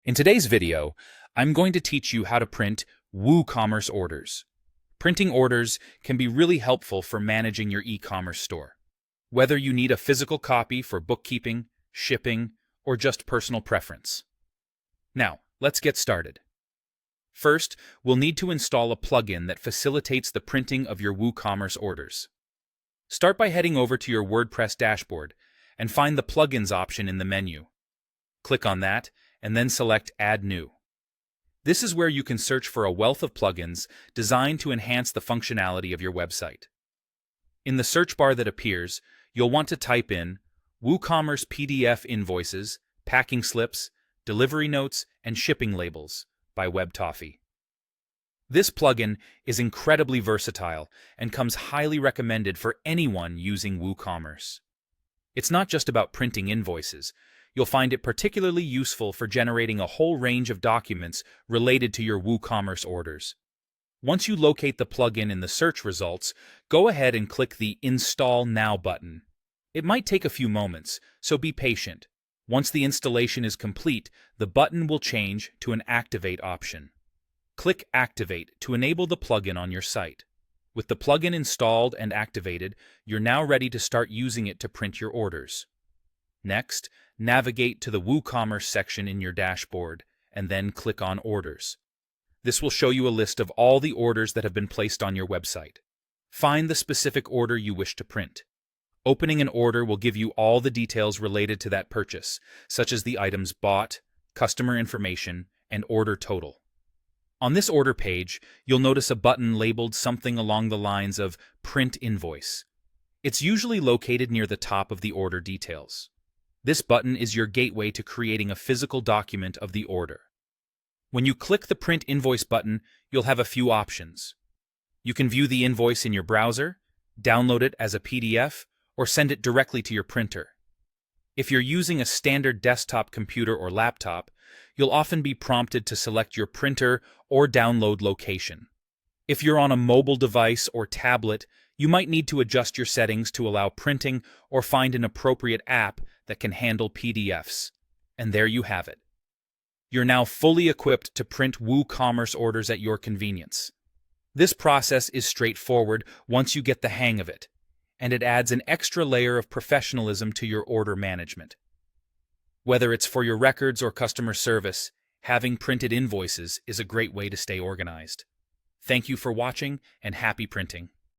In today's video, I'm going to teach you how to print WooCommerce orders. Printing orders can be really helpful for managing your e-commerce store. Whether you need a physical copy for bookkeeping, shipping, or just personal preference. Now, let's get started. First, we'll need to install a plugin that facilitates the printing of your WooCommerce orders. Start by heading over to your WordPress dashboard and find the Plugins option in the menu. Click on that, and then select Add New. This is where you can search for a wealth of plugins designed to enhance the functionality of your website. In the search bar that appears, you'll want to type in WooCommerce PDF Invoices, Packing Slips, Delivery Notes, and Shipping Labels by WebToffee. This plugin is incredibly versatile and comes highly recommended for anyone using WooCommerce. It's not just about printing invoices. You'll find it particularly useful for generating a whole range of documents related to your WooCommerce orders. Once you locate the plugin in the search results, go ahead and click the Install Now button. It might take a few moments, so be patient. Once the installation is complete, the button will change to an Activate option. Click Activate to enable the plugin on your site. With the plugin installed and activated, you're now ready to start using it to print your orders. Next, navigate to the WooCommerce section in your dashboard, and then click on Orders. This will show you a list of all the orders that have been placed on your website. Find the specific order you wish to print. Opening an order will give you all the details related to that purchase, such as the items bought, customer information, and order total. On this order page, you'll notice a button labeled something along the lines of Print Invoice. It's usually located near the top of the order details. This button is your gateway to creating a physical document of the order. When you click the Print Invoice button, you'll have a few options. You can view the invoice in your browser, download it as a PDF, or send it directly to your printer. If you're using a standard desktop computer or laptop, you'll often be prompted to select your printer or download location. If you're on a mobile device or tablet, you might need to adjust your settings to allow printing or find an appropriate app that can handle PDFs. And there you have it. You're now fully equipped to print WooCommerce orders at your convenience. This process is straightforward once you get the hang of it, and it adds an extra layer of professionalism to your order management. Whether it's for your records or customer service, having printed invoices is a great way to stay organized. Thank you for watching, and happy printing.